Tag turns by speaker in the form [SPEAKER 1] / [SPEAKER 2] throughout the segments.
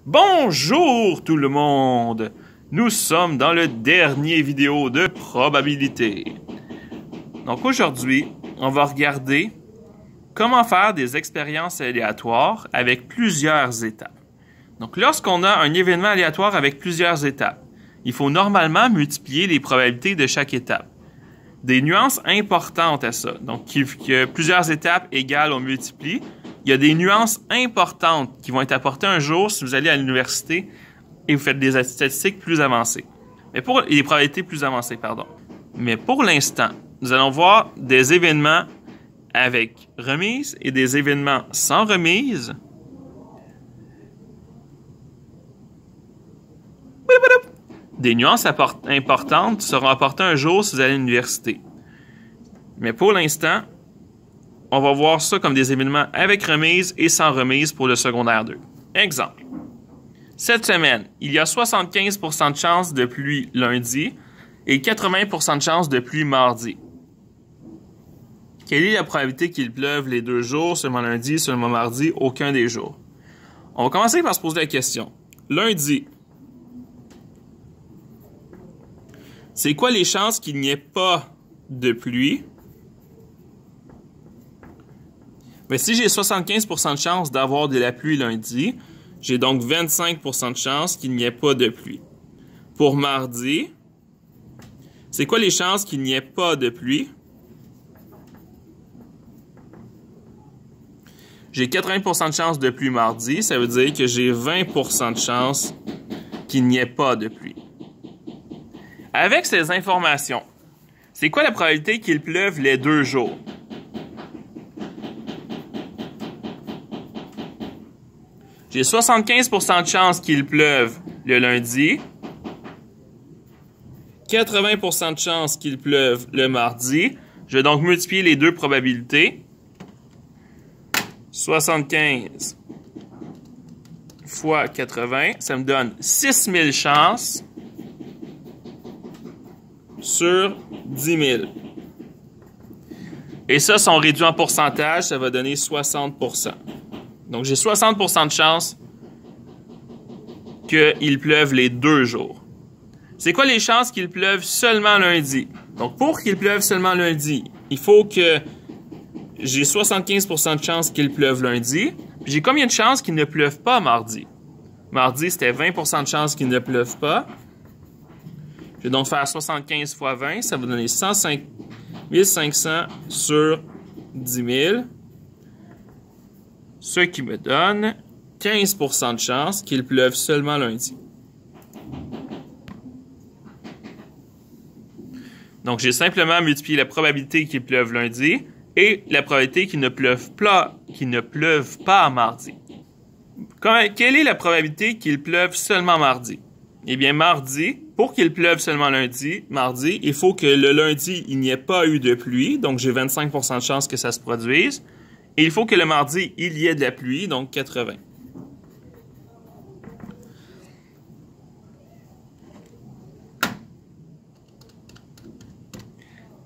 [SPEAKER 1] Bonjour tout le monde! Nous sommes dans le dernier vidéo de probabilité. Donc aujourd'hui, on va regarder comment faire des expériences aléatoires avec plusieurs étapes. Donc lorsqu'on a un événement aléatoire avec plusieurs étapes, il faut normalement multiplier les probabilités de chaque étape. Des nuances importantes à ça. Donc que plusieurs étapes égales on multiplie. Il y a des nuances importantes qui vont être apportées un jour si vous allez à l'université et vous faites des statistiques plus avancées. Les probabilités plus avancées, pardon. Mais pour l'instant, nous allons voir des événements avec remise et des événements sans remise. Des nuances importantes seront apportées un jour si vous allez à l'université. Mais pour l'instant, on va voir ça comme des événements avec remise et sans remise pour le secondaire 2. Exemple. Cette semaine, il y a 75% de chances de pluie lundi et 80% de chances de pluie mardi. Quelle est la probabilité qu'il pleuve les 2 jours, seulement lundi, seulement mardi, aucun des jours? On va commencer par se poser la question. Lundi, c'est quoi les chances qu'il n'y ait pas de pluie? Mais si j'ai 75% de chance d'avoir de la pluie lundi, j'ai donc 25% de chance qu'il n'y ait pas de pluie. Pour mardi, c'est quoi les chances qu'il n'y ait pas de pluie? J'ai 80% de chance de pluie mardi, ça veut dire que j'ai 20% de chance qu'il n'y ait pas de pluie. Avec ces informations, c'est quoi la probabilité qu'il pleuve les 2 jours? J'ai 75% de chance qu'il pleuve le lundi, 80% de chance qu'il pleuve le mardi. Je vais donc multiplier les deux probabilités. 75 fois 80, ça me donne 6000 chances sur 10 000. Et ça, si on réduit en pourcentage, ça va donner 60%. Donc, j'ai 60% de chance qu'il pleuve les 2 jours. C'est quoi les chances qu'il pleuve seulement lundi? Donc, pour qu'il pleuve seulement lundi, il faut que j'ai 75% de chance qu'il pleuve lundi. J'ai combien de chances qu'il ne pleuve pas mardi? Mardi, c'était 20% de chance qu'il ne pleuve pas. Je vais donc faire 75 fois 20. Ça va donner 1500 sur 10 000. Ce qui me donne 15% de chance qu'il pleuve seulement lundi. Donc, j'ai simplement multiplié la probabilité qu'il pleuve lundi et la probabilité qu'il ne pleuve pas mardi. Quelle est la probabilité qu'il pleuve seulement mardi? Eh bien, mardi, pour qu'il pleuve seulement mardi, il faut que le lundi, il n'y ait pas eu de pluie, donc j'ai 25% de chance que ça se produise. Et il faut que le mardi, il y ait de la pluie, donc 80.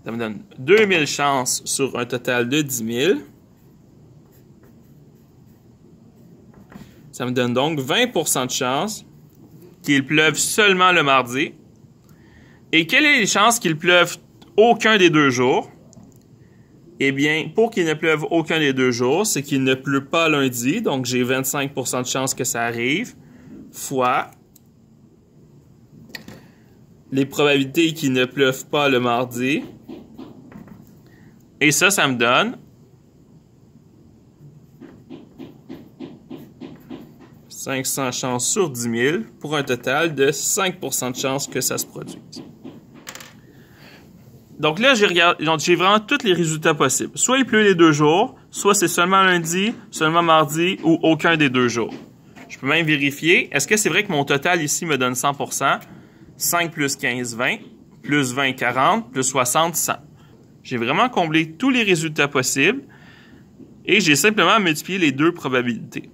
[SPEAKER 1] Ça me donne 2000 chances sur un total de 10 000. Ça me donne donc 20% de chance qu'il pleuve seulement le mardi. Et quelles sont les chances qu'il pleuve aucun des 2 jours? Eh bien, pour qu'il ne pleuve aucun des 2 jours, c'est qu'il ne pleut pas lundi, donc j'ai 25% de chance que ça arrive, fois les probabilités qu'il ne pleuve pas le mardi. Et ça me donne 500 chances sur 10 000 pour un total de 5% de chance que ça se produise. Donc là, j'ai vraiment tous les résultats possibles. Soit il pleut les 2 jours, soit c'est seulement lundi, seulement mardi ou aucun des 2 jours. Je peux même vérifier. Est-ce que c'est vrai que mon total ici me donne 100%? 5 plus 15, 20. Plus 20, 40. Plus 60, 100. J'ai vraiment comblé tous les résultats possibles et j'ai simplement multiplié les deux probabilités.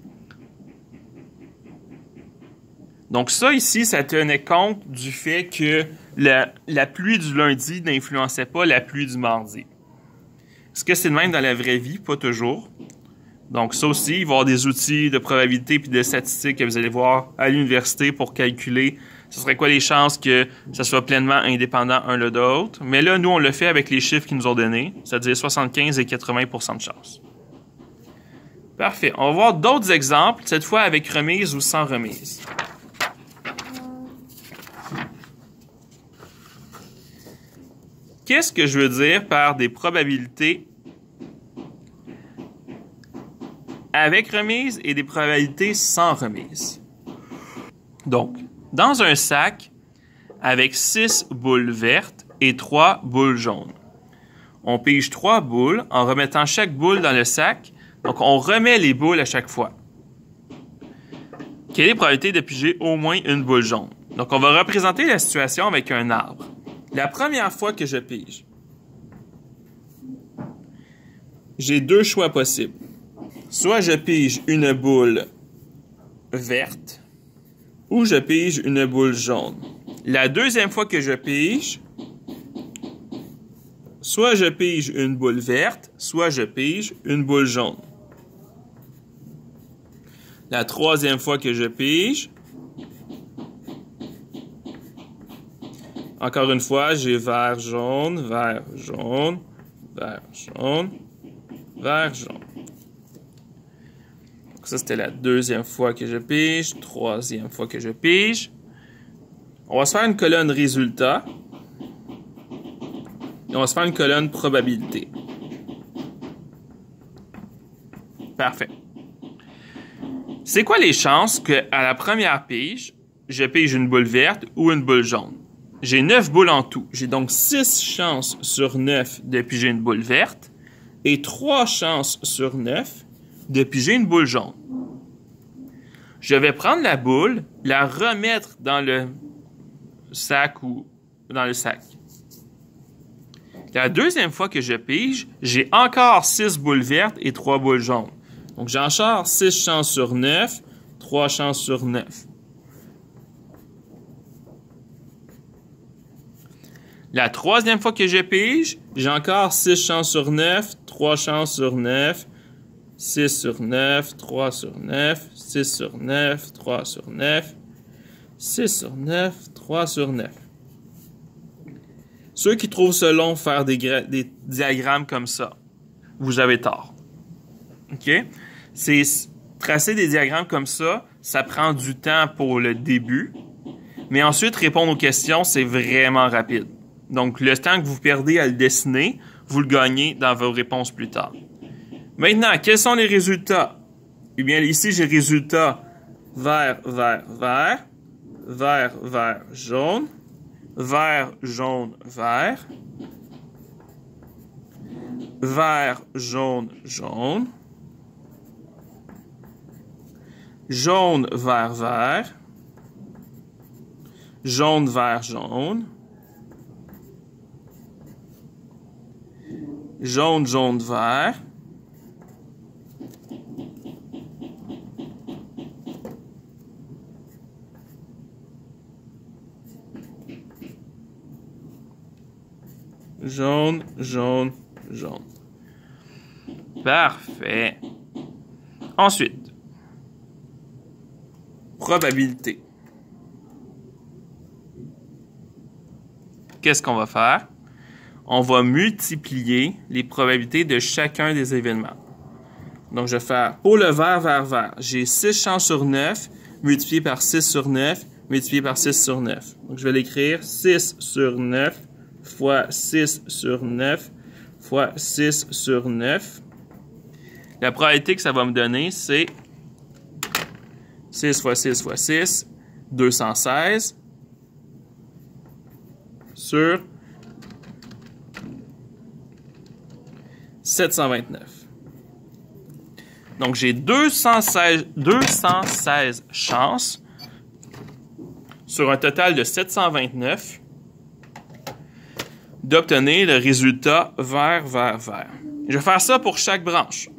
[SPEAKER 1] Donc ça ici, ça tenait compte du fait que la pluie du lundi n'influençait pas la pluie du mardi. Est-ce que c'est le même dans la vraie vie? Pas toujours. Donc ça aussi, il va y avoir des outils de probabilité puis de statistiques que vous allez voir à l'université pour calculer ce serait quoi les chances que ça soit pleinement indépendant un de l'autre. Mais là, nous, on le fait avec les chiffres qu'ils nous ont donnés, c'est-à-dire 75 et 80% de chance. Parfait. On va voir d'autres exemples, cette fois avec remise ou sans remise. Qu'est-ce que je veux dire par des probabilités avec remise et des probabilités sans remise? Donc, dans un sac avec 6 boules vertes et 3 boules jaunes, on pige 3 boules en remettant chaque boule dans le sac. Donc, on remet les boules à chaque fois. Quelle est la probabilité de piger au moins une boule jaune? Donc, on va représenter la situation avec un arbre. La première fois que je pige, j'ai deux choix possibles. Soit je pige une boule verte, ou je pige une boule jaune. La deuxième fois que je pige, soit je pige une boule verte, soit je pige une boule jaune. La troisième fois que je pige, encore une fois, j'ai vert, jaune, vert, jaune, vert, jaune, vert, jaune. Donc ça, c'était la deuxième fois que je pige, troisième fois que je pige. On va se faire une colonne résultat. Et on va se faire une colonne probabilité. Parfait. C'est quoi les chances qu'à la première pige, je pige une boule verte ou une boule jaune? J'ai 9 boules en tout. J'ai donc 6 chances sur 9 de piger une boule verte et 3 chances sur 9 de piger une boule jaune. Je vais prendre la boule, la remettre dans le sac ou dans le sac. La deuxième fois que je pige, j'ai encore 6 boules vertes et 3 boules jaunes. Donc, j'en sors 6 chances sur 9, 3 chances sur 9. La troisième fois que je pige, j'ai encore 6 chances sur 9, 3 chances sur 9, 6 sur 9, 3 sur 9, 6 sur 9, 3 sur 9, 6 sur 9, 3 sur 9. Ceux qui trouvent ça long faire des diagrammes comme ça, vous avez tort. OK? C'est tracer des diagrammes comme ça, ça prend du temps pour le début, mais ensuite répondre aux questions, c'est vraiment rapide. Donc, le temps que vous perdez à le dessiner, vous le gagnez dans vos réponses plus tard. Maintenant, quels sont les résultats? Eh bien, ici, j'ai résultat vert, vert, vert, vert, vert, jaune, vert, jaune, vert, vert, jaune, jaune, jaune, vert, vert, jaune, vert, jaune, jaune, jaune, vert, jaune, jaune, jaune. Parfait. Ensuite, probabilité. Qu'est-ce qu'on va faire? On va multiplier les probabilités de chacun des événements. Donc, je vais faire, pour le vert, vert, vert, j'ai 6 chances sur 9, multiplié par 6 sur 9, multiplié par 6 sur 9. Donc, je vais l'écrire 6 sur 9 fois 6 sur 9 fois 6 sur 9. La probabilité que ça va me donner, c'est 6 fois 6 fois 6, 216 sur 729. Donc, j'ai 216 chances sur un total de 729 d'obtenir le résultat vert, vert, vert. Je vais faire ça pour chaque branche.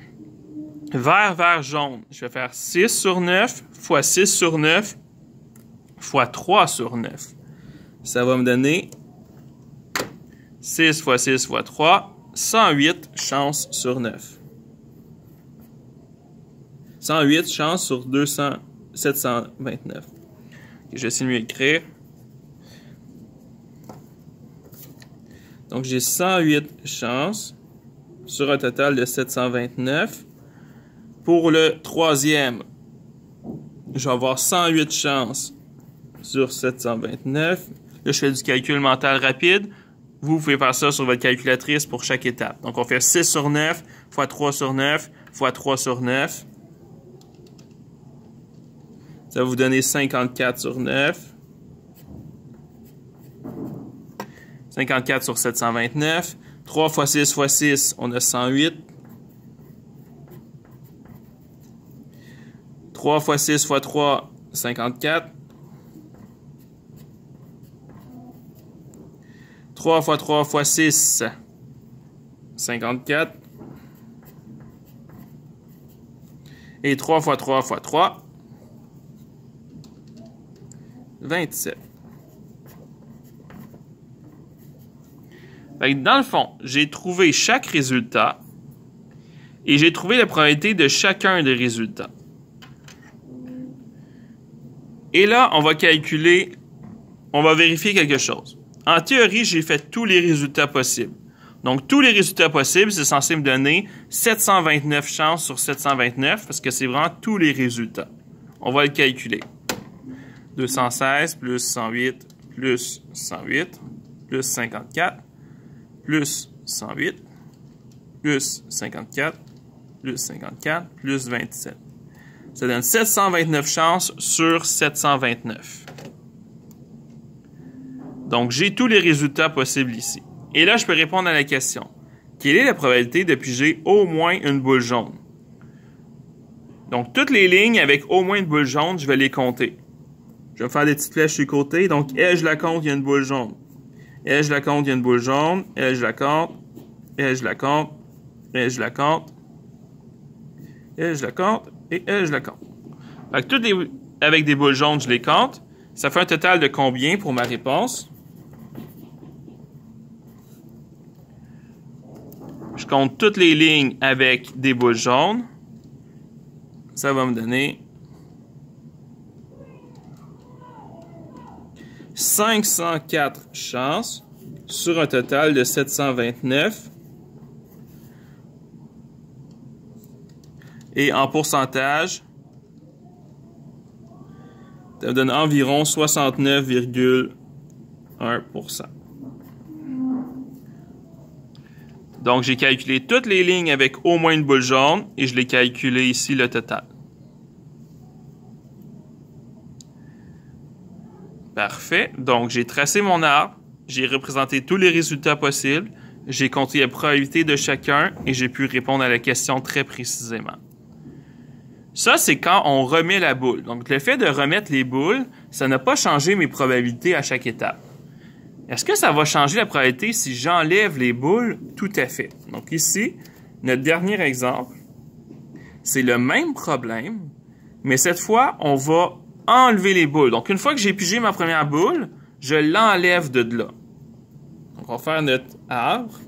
[SPEAKER 1] Vert, vert, jaune. Je vais faire 6 sur 9 fois 6 sur 9 fois 3 sur 9. Ça va me donner 6 fois 6 fois 3, 108 chances sur 9. 108 chances sur 729. Okay, je vais essayer de mieux écrire. Donc, j'ai 108 chances sur un total de 729. Pour le troisième, je vais avoir 108 chances sur 729. Là, je fais du calcul mental rapide. Vous pouvez faire ça sur votre calculatrice pour chaque étape. Donc, on fait 6 sur 9 fois 3 sur 9 fois 3 sur 9. Ça va vous donner 54 sur 9. 54 sur 729. 3 fois 6 fois 6, on a 108. 3 fois 6 fois 3, 54. 3 fois 3 fois 6, 54. Et 3 fois 3 fois 3, 27. Fait que dans le fond, j'ai trouvé chaque résultat et j'ai trouvé la probabilité de chacun des résultats. Et là, on va calculer, on va vérifier quelque chose. En théorie, j'ai fait tous les résultats possibles. Donc, tous les résultats possibles, c'est censé me donner 729 chances sur 729 parce que c'est vraiment tous les résultats. On va le calculer. 216 plus 108 plus 108 plus 54 plus 108 plus 54 plus 54 plus 27. Ça donne 729 chances sur 729. Donc, j'ai tous les résultats possibles ici. Et là, je peux répondre à la question. Quelle est la probabilité de piger au moins une boule jaune? Donc, toutes les lignes avec au moins une boule jaune, je vais les compter. Je vais me faire des petites flèches sur le côté. Donc, elle, je la compte, il y a une boule jaune. Elle, je la compte, il y a une boule jaune. Elle, je la compte. Elle, je la compte. Elle, je la compte. Elle, je la compte. Et elle, je la compte. Fait que toutes les avec des boules jaunes, je les compte. Ça fait un total de combien pour ma réponse? Je compte toutes les lignes avec des boules jaunes. Ça va me donner 504 chances sur un total de 729. Et en pourcentage, ça me donne environ 69,1%. Donc, j'ai calculé toutes les lignes avec au moins une boule jaune et je l'ai calculé ici le total. Parfait. Donc, j'ai tracé mon arbre, j'ai représenté tous les résultats possibles, j'ai compté la probabilité de chacun et j'ai pu répondre à la question très précisément. Ça, c'est quand on remet la boule. Donc, le fait de remettre les boules, ça n'a pas changé mes probabilités à chaque étape. Est-ce que ça va changer la probabilité si j'enlève les boules? Tout à fait. Donc ici, notre dernier exemple, c'est le même problème, mais cette fois, on va enlever les boules. Donc, une fois que j'ai pigé ma première boule, je l'enlève de là. Donc, on va faire notre arbre.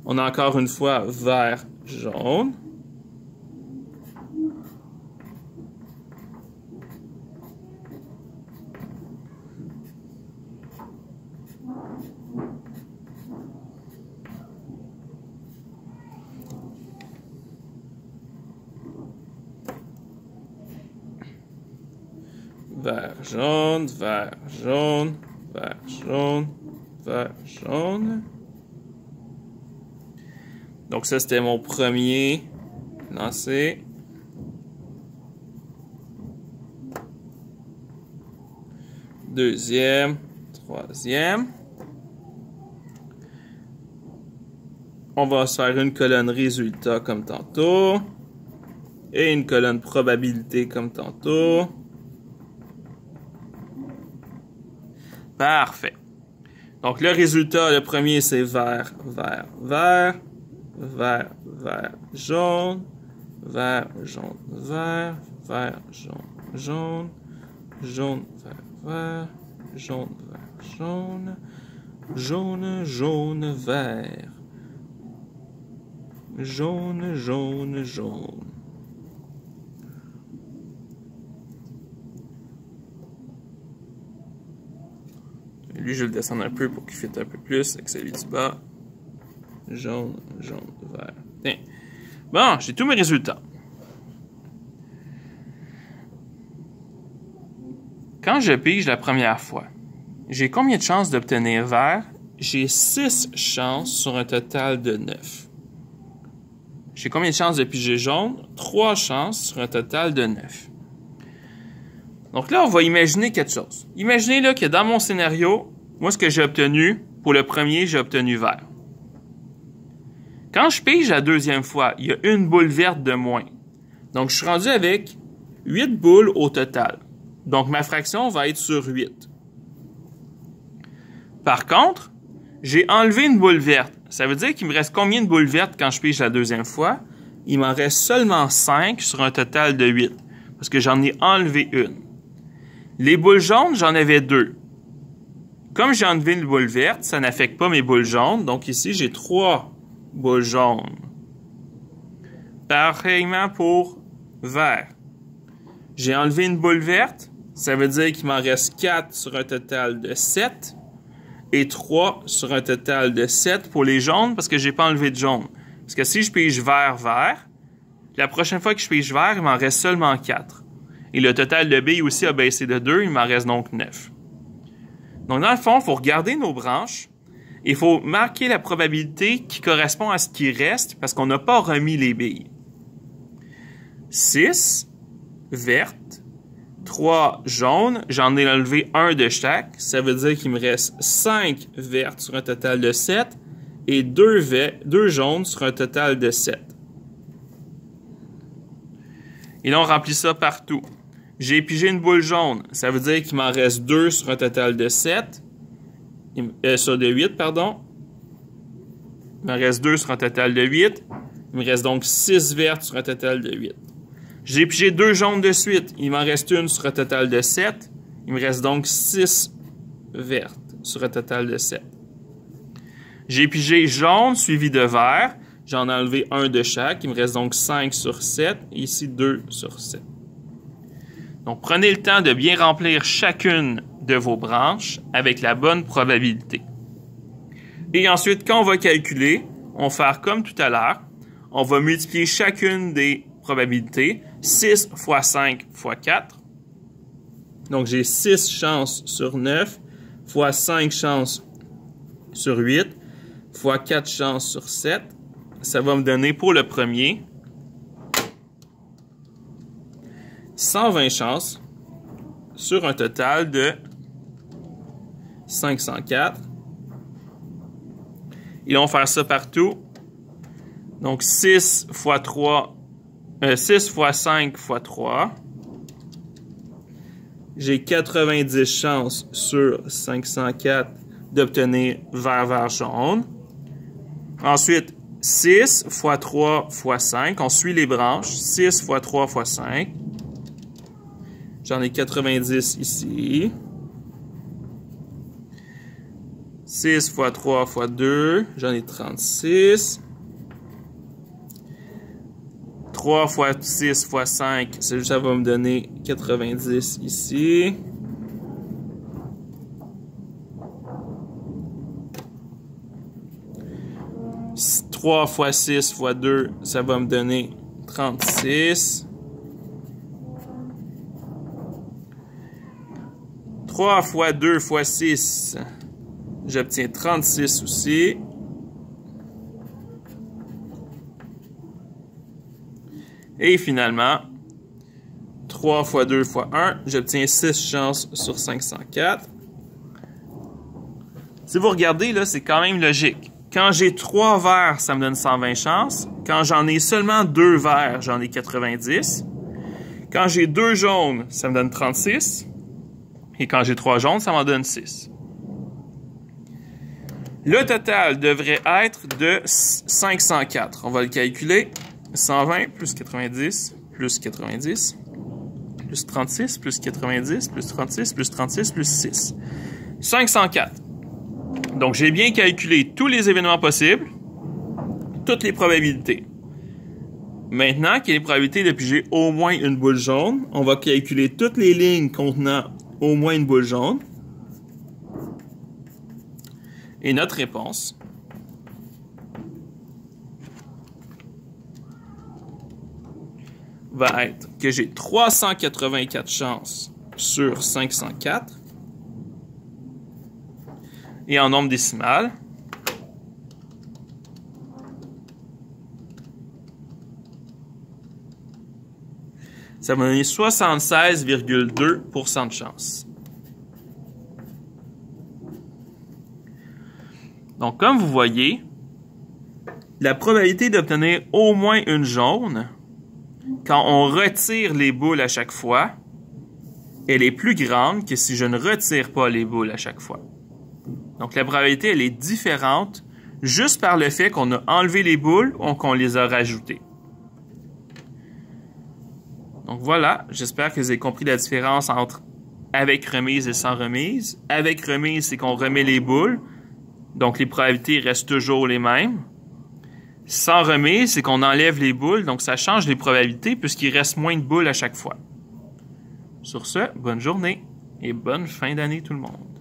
[SPEAKER 1] On a encore une fois vert, jaune. Vert, jaune, vert, jaune, vert, jaune, vert, jaune. Donc ça, c'était mon premier lancé. Deuxième, troisième. On va se faire une colonne résultat comme tantôt. Et une colonne probabilité comme tantôt. Parfait. Donc, le résultat, le premier, c'est vert, vert, vert, vert, vert, jaune, vert, jaune, vert, vert, jaune, jaune, jaune, vert, vert, jaune, vert, jaune, jaune, jaune, vert, jaune, jaune, jaune. Lui, je vais le descendre un peu pour qu'il fitte un peu plus avec celui du bas. Jaune, jaune, vert. Tiens. Bon, j'ai tous mes résultats. Quand je pige la première fois, j'ai combien de chances d'obtenir vert? J'ai 6 chances sur un total de 9. J'ai combien de chances de piger jaune? 3 chances sur un total de 9. Donc là, on va imaginer quelque chose. Imaginez là, que dans mon scénario, moi, ce que j'ai obtenu, pour le premier, j'ai obtenu vert. Quand je pige la deuxième fois, il y a une boule verte de moins. Donc, je suis rendu avec 8 boules au total. Donc, ma fraction va être sur 8. Par contre, j'ai enlevé une boule verte. Ça veut dire qu'il me reste combien de boules vertes quand je pige la deuxième fois? Il m'en reste seulement 5 sur un total de 8. Parce que j'en ai enlevé une. Les boules jaunes, j'en avais 2. Comme j'ai enlevé une boule verte, ça n'affecte pas mes boules jaunes. Donc ici, j'ai 3 boules jaunes. Pareillement pour vert. J'ai enlevé une boule verte. Ça veut dire qu'il m'en reste 4 sur un total de 7. Et 3 sur un total de 7 pour les jaunes parce que j'ai pas enlevé de jaune. Parce que si je pige vert, la prochaine fois que je pige vert, il m'en reste seulement 4. Et le total de billes aussi a baissé de 2, il m'en reste donc 9. Donc dans le fond, il faut regarder nos branches et il faut marquer la probabilité qui correspond à ce qui reste parce qu'on n'a pas remis les billes. 6 vertes, 3 jaunes, j'en ai enlevé 1 de chaque, ça veut dire qu'il me reste 5 vertes sur un total de 7 et 2 jaunes sur un total de 7. Et là, on remplit ça partout. J'ai pigé une boule jaune, ça veut dire qu'il m'en reste 2 sur un total de 7, sur de 8, pardon. Il m'en reste 2 sur un total de 8, il me reste donc 6 vertes sur un total de 8. J'ai pigé 2 jaunes de suite. Il m'en reste une sur un total de 7. Il me reste donc 6 vertes sur un total de 7. J'ai pigé jaune suivi de vert. J'en ai enlevé 1 de chaque. Il me reste donc 5 sur 7. Et ici, 2 sur 7. Donc, prenez le temps de bien remplir chacune de vos branches avec la bonne probabilité. Et ensuite, quand on va calculer, on va faire comme tout à l'heure. On va multiplier chacune des probabilités. 6 fois 5 fois 4. Donc, j'ai 6 chances sur 9 fois 5 chances sur 8 fois 4 chances sur 7. Ça va me donner pour le premier 120 chances sur un total de 504. Et là, on va faire ça partout. Donc, 6 fois 5 fois 3. J'ai 90 chances sur 504 d'obtenir vert jaune. Ensuite, 6 fois 3 fois 5. On suit les branches. 6 fois 3 fois 5. J'en ai 90 ici. 6 fois 3 fois 2. J'en ai 36. 3 fois 6 fois 5, ça va me donner 90 ici. « 3 fois 6 fois 2, ça va me donner 36. 3 fois 2 fois 6, j'obtiens 36 aussi. Et finalement, 3 fois 2 fois 1, j'obtiens 6 chances sur 504. Si vous regardez, là, c'est quand même logique. Quand j'ai 3 verts, ça me donne 120 chances. Quand j'en ai seulement 2 verts, j'en ai 90. Quand j'ai 2 jaunes, ça me donne 36. Et quand j'ai 3 jaunes, ça m'en donne 6. Le total devrait être de 504. On va le calculer. 120 plus 90 plus 90 plus 36 plus 90 plus 36 plus 36 plus 6. 504. Donc, j'ai bien calculé tous les événements possibles, toutes les probabilités. Maintenant qu'il y a les probabilités de piger au moins une boule jaune, on va calculer toutes les lignes contenant au moins une boule jaune. Et notre réponse va être que j'ai 384 chances sur 504. Et en nombre décimal, ça va donner 76,2% de chance. Donc, comme vous voyez, la probabilité d'obtenir au moins une jaune, quand on retire les boules à chaque fois, elle est plus grande que si je ne retire pas les boules à chaque fois. Donc, la probabilité, elle est différente juste par le fait qu'on a enlevé les boules ou qu'on les a rajoutées. Donc voilà, j'espère que vous avez compris la différence entre avec remise et sans remise. Avec remise, c'est qu'on remet les boules, donc les probabilités restent toujours les mêmes. Sans remise, c'est qu'on enlève les boules, donc ça change les probabilités puisqu'il reste moins de boules à chaque fois. Sur ce, bonne journée et bonne fin d'année tout le monde.